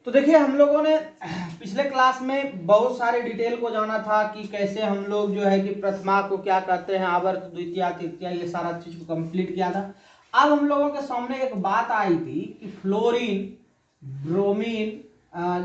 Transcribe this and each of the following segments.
तो देखिए हम लोगों ने पिछले क्लास में बहुत सारे डिटेल को जाना था कि कैसे हम लोग जो है कि प्रथमा को क्या कहते हैं, आवर्त, द्वितीया, तृतीया, ये सारा चीज को कंप्लीट किया था। अब हम लोगों के सामने एक बात आई थी कि फ्लोरीन, ब्रोमीन,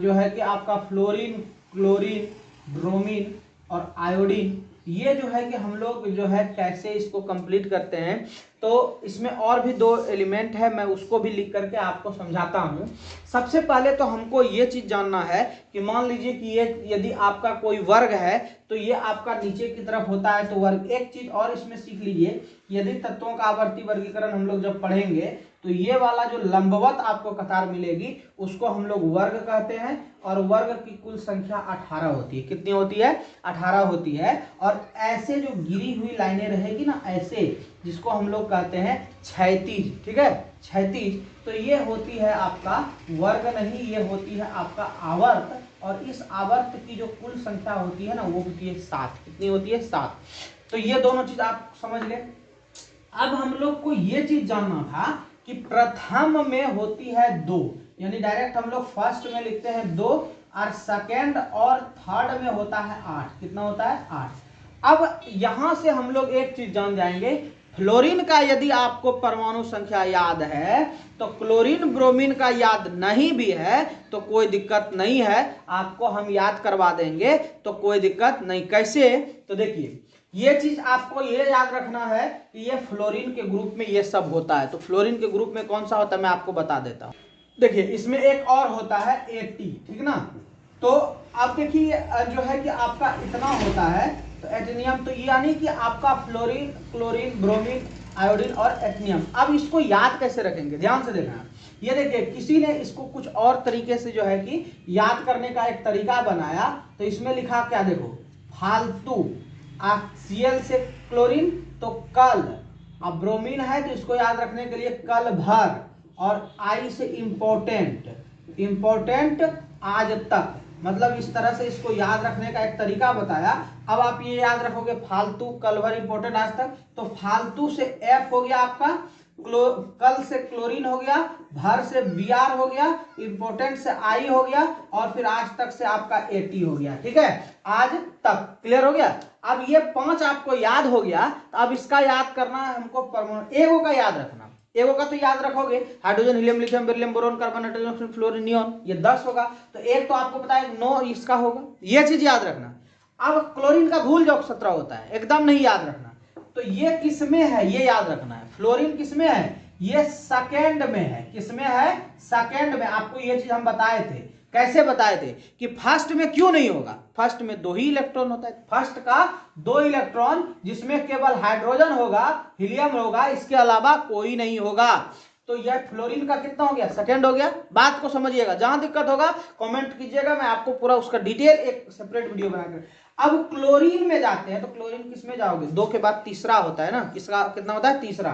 जो है कि आपका फ्लोरीन, क्लोरीन, ब्रोमीन और आयोडीन, ये जो है कि हम लोग जो है कैसे इसको कंप्लीट करते हैं। तो इसमें और भी दो एलिमेंट है, मैं उसको भी लिख करके आपको समझाता हूं। सबसे पहले तो हमको ये चीज जानना है कि मान लीजिए कि ये यदि आपका कोई वर्ग है तो ये आपका नीचे की तरफ होता है तो वर्ग। एक चीज और इसमें सीख लीजिए, यदि तत्वों का आवर्ती वर्गीकरण हम लोग जब पढ़ेंगे तो ये वाला जो लंबवत आपको कतार मिलेगी उसको हम लोग वर्ग कहते हैं, और वर्ग की कुल संख्या 18 होती है। कितनी होती है? 18 होती है। और ऐसे जो गिरी हुई लाइनें रहेगी ना, ऐसे, जिसको हम लोग कहते हैं क्षैतिज, ठीक है, क्षैतिज, तो ये होती है आपका वर्ग नहीं, ये होती है आपका आवर्त। और इस आवर्त की जो कुल संख्या होती है ना वो होती है 7। कितनी होती है? 7। तो ये दोनों चीज आप समझ गए। अब हम लोग को ये चीज जानना था कि प्रथम में होती है 2, यानी डायरेक्ट हम लोग फर्स्ट में लिखते हैं 2, और सेकेंड और थर्ड में होता है 8। कितना होता है? 8। अब यहां से हम लोग एक चीज जान जाएंगे, फ्लोरीन का यदि आपको परमाणु संख्या याद है तो क्लोरीन ब्रोमीन का याद नहीं भी है तो कोई दिक्कत नहीं है, आपको हम याद करवा देंगे, तो कोई दिक्कत नहीं। कैसे? तो देखिए ये चीज आपको ये याद रखना है कि ये फ्लोरीन के ग्रुप में ये सब होता है। तो फ्लोरीन के ग्रुप में कौन सा होता है मैं आपको बता देता हूं। देखिए इसमें एक और होता है 80, ठीक ना। तो आप देखिए जो है कि आपका इतना होता है तो एटनियम, तो यानी कि आपका फ्लोरीन, क्लोरीन, ब्रोमीन, आयोडीन और एटनियम। अब इसको याद कैसे रखेंगे, ध्यान से देखना। ये देखिए किसी ने इसको कुछ और तरीके से जो है कि याद करने का एक तरीका बनाया। तो इसमें लिखा क्या, देखो, फालतू। Cl से क्लोरीन तो कल, अब ब्रोमीन है तो इसको याद रखने के लिए कल भर, और I से इंपॉर्टेंट, इंपॉर्टेंट आज तक, मतलब इस तरह से इसको याद रखने का एक तरीका बताया। अब आप ये याद रखोगे फालतू, कल भर, इंपॉर्टेंट आज तक, तो फालतू से F हो गया आपका, कल से क्लोरीन हो गया, भर से Br हो गया, इंपोर्टेंट से I हो गया, और फिर आज तक से आपका AT हो गया। ठीक है, आज तक क्लियर हो गया। अब ये 5 आपको याद हो गया, तो अब इसका याद करना है हमको परमाणु। एगो का याद रखना, एगो का तो याद रखोगे, hydrogen, helium, lithium, beryllium, boron, carbon, nitrogen, oxygen, fluorine, neon, ये 10 होगा। तो एक तो आपको पता है 9 इसका होगा, ये चीज याद रखना। अब क्लोरीन का भूल जाओ 17 होता है, एकदम नहीं याद रखना। तो ये किसमें है ये याद रखना है। फ्लोरीन किसमें है? ये सेकेंड में है। किसमें है? सेकेंड में। आपको ये चीज हम बताए थे। कैसे बताए थे कि फर्स्ट में क्यों नहीं होगा? फर्स्ट में 2 ही इलेक्ट्रॉन होता है, फर्स्ट का 2 इलेक्ट्रॉन, जिसमें केवल हाइड्रोजन होगा, हीलियम होगा, इसके अलावा कोई नहीं होगा। तो यह फ्लोरीन का कितना हो गया? सेकेंड हो गया। बात को समझिएगा, जहां दिक्कत होगा कमेंट कीजिएगा, मैं आपको पूरा उसका डिटेल एक सेपरेट वीडियो बनाकर। अब क्लोरीन में जाते हैं, तो क्लोरीन किस में जाओगे? 2 के बाद तीसरा होता है ना, किसका कितना होता है? तीसरा।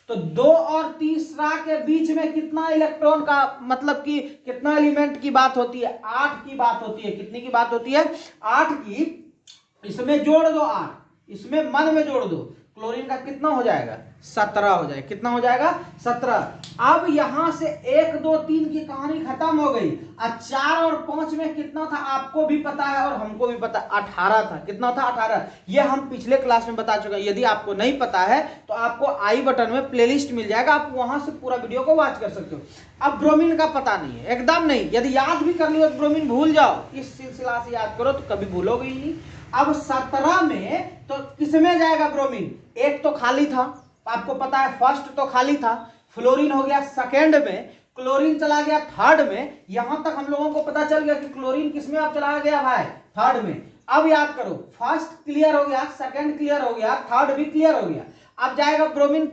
तो 2 और तीसरा के बीच में कितना इलेक्ट्रॉन का, मतलब कि कितना एलिमेंट की बात होती है? 8 की बात होती है। कितनी की बात होती है? 8 की। इसमें जोड़ दो 8, इसमें मन में जोड़ दो, क्लोरीन का कितना हो जाएगा? 17 हो जाएगा। कितना हो जाएगा? 17। अब यहां से 1 2 3 की कहानी खत्म हो गई। अब 4 और 5 में कितना था आपको भी पता है और हमको भी पता है, 18 था। कितना था? 18। ये हम पिछले क्लास में बता चुके हैं। यदि आपको नहीं पता है तो आपको आई बटन में प्लेलिस्ट मिल जाएगा, आप वहां से पूरा वीडियो को वॉच कर सकते हो। अब ब्रोमीन का पता नहीं है, एकदम नहीं। यदि याद भी कर लियो तो ब्रोमीन भूल जाओ, इस सिलसिला से याद करो तो कभी भूलोगे ही नहीं। अब 17 में तो किसमें जाएगा ब्रोमीन? एक तो खाली था, आपको पता है, फर्स्ट तो खाली था, फ्लोरीन हो गया सेकेंड में, क्लोरीन चला गया थर्ड में। यहां तक हम लोगों को पता चल गया कि क्लोरीन किसमें अब चला गया भाई? थर्ड में। अब याद करो, फर्स्ट क्लियर हो गया, सेकेंड क्लियर हो गया, थर्ड भी क्लियर हो गया। अब जाएगा ब्रोमीन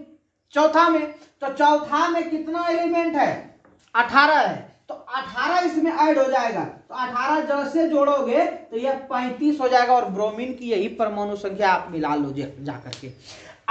चौथा में, तो चौथा में कितना एलिमेंट है? 18 है। तो 18 इसमें ऐड हो जाएगा, तो 18 जैसे जोड़ोगे तो यह 35 हो जाएगा, और ब्रोमीन की यही परमाणु संख्या आप मिला लो जाकर के।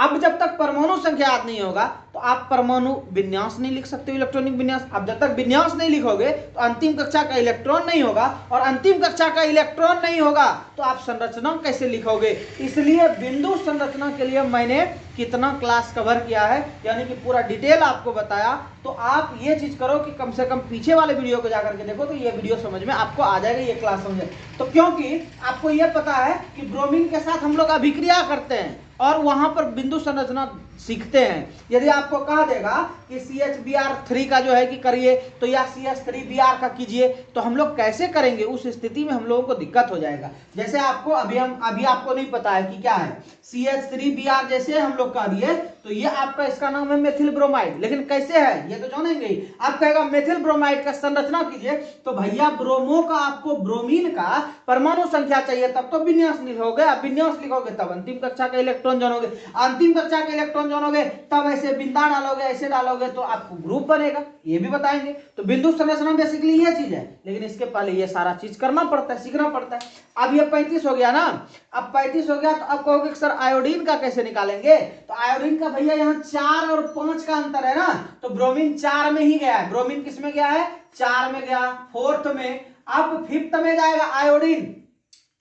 अब जब तक परमाणु संख्या याद नहीं होगा तो आप परमाणु विन्यास नहीं लिख सकते हो, इलेक्ट्रॉनिक विन्यास। अब जब तक विन्यास नहीं लिखोगे तो अंतिम कक्षा का इलेक्ट्रॉन नहीं होगा, और अंतिम कक्षा का इलेक्ट्रॉन नहीं होगा तो आप संरचना कैसे लिखोगे। इसलिए बिंदु संरचना के लिए मैंने कितना क्लास कवर किया है, यानी कि पूरा डिटेल आपको बताया। तो आप ये चीज करो कि कम से कम पीछे वाले वीडियो को जाकर के देखो, तो ये वीडियो समझ में आपको आ जाएगा, ये क्लास समझ। तो क्योंकि आपको ये पता है कि ब्रोमीन के साथ हम लोग अभिक्रिया करते हैं और वहां पर बिंदु संरचना सीखते हैं। यदि आपको कह देगा कि CHBr3 का जो है कि करिए, तो या CH3Br का कीजिए, तो हम लोग कैसे करेंगे, उस स्थिति में हम लोगों को दिक्कत हो जाएगा। जैसे आपको अभी आपको नहीं पता है कि क्या है CH3Br, जैसे हम लोग कह दिए तो ये आपका इसका नाम है मेथिल ब्रोमाइड, लेकिन कैसे है ये तो जानेंगे ही। आप कहेगा मेथिल ब्रोमाइड का संरचना कीजिए, तो भैया ब्रोमो का आपको ब्रोमीन का परमाणु संख्या चाहिए, तब तो विन्यास लिखोगे। आप विन्यास लिखोगे तब अंतिम कक्षा का इलेक्ट्रॉन जानोगे, अंतिम कक्षा के इलेक्ट्रॉन जानोगे तब ऐसे बिंदा डालोगे, ऐसे डालोगे तो आपको ग्रुप बनेगा, ये भी बताएंगे। तो बिंदु संरचना बेसिकली ये चीज है, लेकिन इसके पहले ये सारा चीज करना पड़ता है, सीखना पड़ता है। अब ये 35 हो गया ना, अब 35 हो गया तो अब कहोगे सर आयोडीन का कैसे निकालेंगे। तो आयोडीन का भैया यहाँ 4 और 5 का अंतर है ना, तो ब्रोमीन 4 में ही गया है। ब्रोमीन किस में गया है, 4 में गया, 4th में। अब 5th में जाएगा आयोडीन।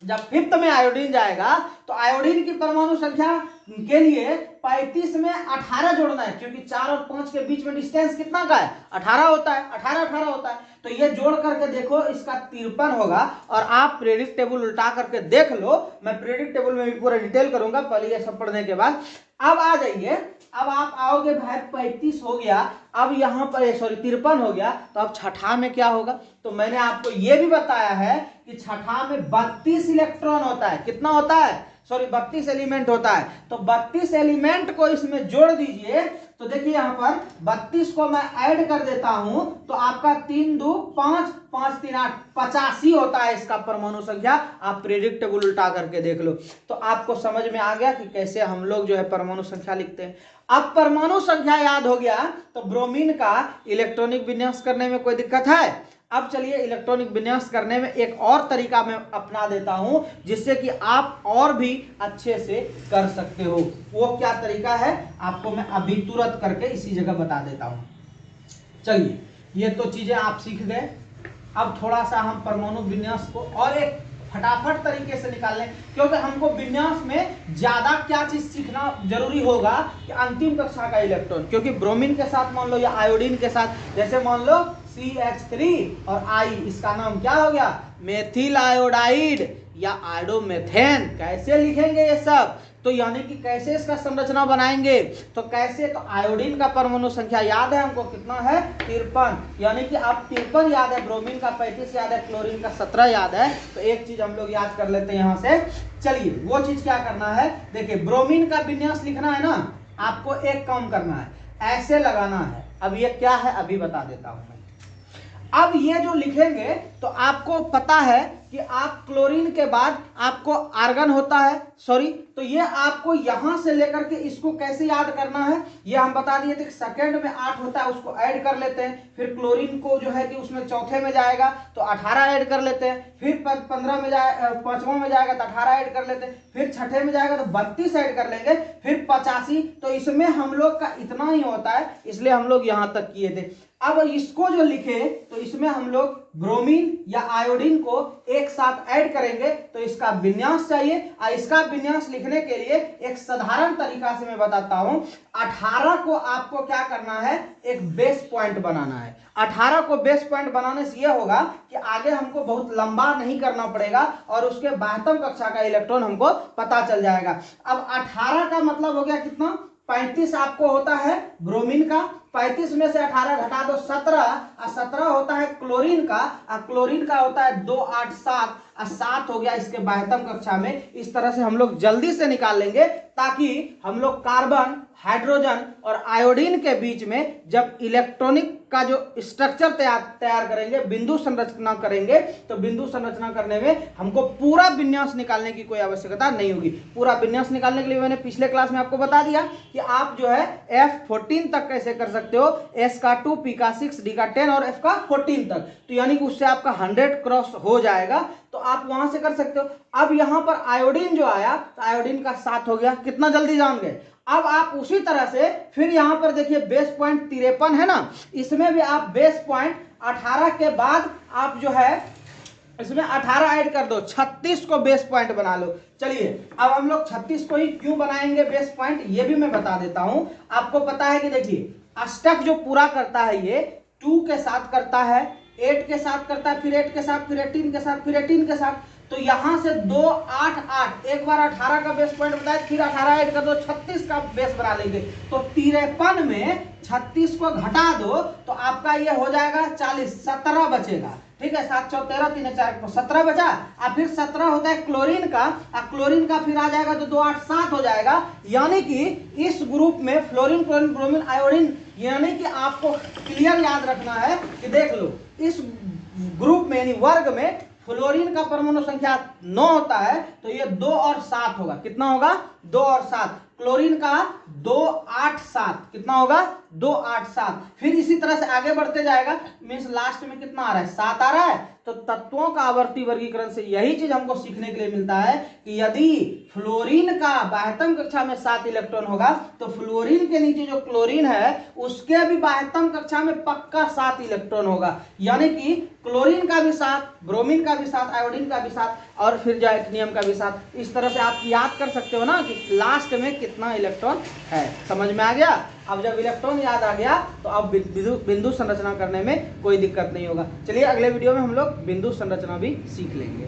जब 5th में आयोडीन जाएगा तो आयोडीन की परमाणु संख्या के लिए 35 में 18 जोड़ना है, क्योंकि 4 और 5 के बीच में डिस्टेंस कितना का है, 18 होता है, 18 होता है। तो ये जोड़ करके देखो, इसका 53 होगा। और आप प्रेडिक्ट टेबल उल्टा करके देख लो, मैं प्रेडिक्ट टेबल में भी पूरा डिटेल करूंगा पहले ये सब पढ़ने के बाद। अब आ जाइए, अब आप आओगे भाई 35 हो गया, अब यहाँ पर 53 हो गया, तो अब छठा में क्या होगा। तो मैंने आपको ये भी बताया है कि छठा में 32 इलेक्ट्रॉन होता है। कितना होता है, 32 एलिमेंट होता है। तो 32 एलिमेंट को इसमें जोड़ दीजिए, तो देखिए यहाँ पर 32 को मैं ऐड कर देता हूं, तो आपका 3 2 5 5 3 8 85 होता है इसका परमाणु संख्या। आप प्रेडिक्ट टेबल उल्टा करके देख लो, तो आपको समझ में आ गया कि कैसे हम लोग जो है परमाणु संख्या लिखते हैं। अब परमाणु संख्या याद हो गया, तो ब्रोमीन का इलेक्ट्रॉनिक विन्यास करने में कोई दिक्कत है। अब चलिए इलेक्ट्रॉनिक विन्यास करने में एक और तरीका मैं अपना देता हूं, जिससे कि आप और भी अच्छे से कर सकते हो। वो क्या तरीका है आपको मैं अभी तुरंत करके इसी जगह बता देता हूं। चलिए, ये तो चीजें आप सीख गए। अब थोड़ा सा हम परमाणु विन्यास को और एक फटाफट तरीके से निकाल लें, क्योंकि हमको विन्यास में ज्यादा क्या चीज सीखना जरूरी होगा कि अंतिम कक्षा का इलेक्ट्रॉन, क्योंकि ब्रोमीन के साथ मान लो या आयोडीन के साथ, जैसे मान लो CH3 और I, इसका नाम क्या हो गया, मेथिल आयोडाइड या आयोडोमेथेन। कैसे लिखेंगे ये सब, तो यानी कि कैसे इसका संरचना बनाएंगे, तो कैसे, तो आयोडीन का परमाणु संख्या याद है हमको, कितना है 53, यानी कि अब 53 याद है, ब्रोमीन का 35 याद है, क्लोरीन का 17 याद है। तो एक चीज हम लोग याद कर लेते हैं यहाँ से। चलिए, वो चीज क्या करना है, देखिए ब्रोमीन का विन्यास लिखना है ना, आपको एक काम करना है, ऐसे लगाना है। अब ये क्या है अभी बता देता हूं मैं। अब ये जो लिखेंगे तो आपको पता है कि आप क्लोरीन के बाद आपको आर्गन होता है, तो ये आपको यहां से लेकर के इसको कैसे याद करना है, ये हम बता दिए थे। सेकंड में 8 होता है, उसको ऐड कर लेते हैं। फिर क्लोरीन को जो है कि उसमें चौथे में जाएगा तो 18 ऐड कर लेते हैं। फिर 15 में जाए, 5वां में जाएगा तो 18 ऐड कर लेते हैं। फिर छठे में जाएगा तो 32 ऐड कर लेंगे, फिर 85। तो इसमें हम लोग का इतना ही होता है, इसलिए हम लोग यहां तक किए थे। अब इसको जो लिखे तो इसमें हम लोग ब्रोमीन या आयोडीन को एक साथ ऐड करेंगे, तो इसका विन्यास चाहिए। और इसका विन्यास लिखने के लिए एक साधारण तरीका से मैं बताता हूं। 18 को आपको क्या करना है, एक बेस पॉइंट बनाना है। 18 को बेस पॉइंट बनाने से यह होगा कि आगे हमको बहुत लंबा नहीं करना पड़ेगा और उसके 12वीं कक्षा का इलेक्ट्रॉन हमको पता चल जाएगा। अब 18 का मतलब हो गया कितना, 35 आपको होता है ब्रोमीन का, 35 में से 18 घटा दो 17, और 17 होता है क्लोरीन का, और क्लोरीन का होता है 2 8 7, और 7 हो गया इसके 12वीं कक्षा में। इस तरह से हम लोग जल्दी से निकाल लेंगे, ताकि हम लोग कार्बन, हाइड्रोजन और आयोडीन के बीच में जब इलेक्ट्रॉनिक का जो स्ट्रक्चर तैयार करेंगे, बिंदु संरचना करेंगे, तो बिंदु संरचना करने में हमको पूरा विन्यास निकालने की कोई आवश्यकता नहीं होगी। पूरा विन्यास निकालने के लिए मैंने पिछले क्लास में आपको बता दिया कि आप जो है F14 तक कैसे कर सकते हो, S का 2, P का 6, D का 10 और F का 14 तक। तो यानी कि उससे आपका 100 क्रॉस हो जाएगा, तो आप वहां से कर सकते हो। अब यहां पर आयोडीन जो आया, तो आयोडीन का 7 हो गया, कितना जल्दी जान गए। अब आप उसी तरह से फिर यहां पर देखिए बेस पॉइंट 53 है ना, इसमें भी आप बेस पॉइंट 18 के बाद आप जो है इसमें 18 ऐड कर दो, 36 को बेस पॉइंट बना लो। चलिए अब हम लोग 36 को ही क्यों बनाएंगे बेस पॉइंट, ये भी मैं बता देता हूं। आपको पता है कि देखिए अष्टक जो पूरा करता है ये 2 के साथ करता है, 8 के साथ करता है, फिर 8 के साथ, फिर 18 के साथ, फिर 18 के साथ। तो यहां से 2 8 8, एक बार 18 का बेस पॉइंट बताया, फिर 18 ऐड कर दो, 36 का बेस बना लेंगे। तो 53 में 36 को घटा दो तो आपका ये हो जाएगा 40, 17 बचेगा। ठीक है, 7 4 13, 3 4 17 बचा। अब फिर 17 होता है क्लोरीन का, क्लोरीन का फिर आ जाएगा तो 2 8 7 हो जाएगा। यानी कि इस ग्रुप में फ्लोरीन, क्लोरीन, ब्रोमीन, आयोडीन, यानी कि आपको क्लियर याद रखना है कि देख लो इस ग्रुप में यानी वर्ग में फ्लोरीन का परमाणु संख्या 9 होता है, तो ये 2 और 7 होगा। कितना होगा? 2 और 7। क्लोरीन का 2 8 7, कितना होगा? 2 8 7। फिर इसी तरह से आगे बढ़ते जाएगा, मीन्स लास्ट में कितना आ रहा है? 7 आ रहा है। तो तत्वों का आवर्ती वर्गीकरण से यही चीज हमको सीखने के लिए मिलता है कि यदि फ्लोरीन का बाह्यतम कक्षा में 7 इलेक्ट्रॉन होगा तो फ्लोरीन के नीचे जो क्लोरीन है उसके भी बाह्यतम कक्षा में पक्का 7 इलेक्ट्रॉन होगा। यानी कि क्लोरीन का भी 7, ब्रोमीन का भी 7, आयोडीन का भी 7 और फिर जाइटनियम का भी 7। इस तरह से आप याद कर सकते हो ना कि लास्ट में कितना इलेक्ट्रॉन है। समझ में आ गया? अब जब इलेक्ट्रॉन याद आ गया तो अब बिंदु संरचना करने में कोई दिक्कत नहीं होगा। चलिए अगले वीडियो में हम लोग बिंदु संरचना भी सीख लेंगे।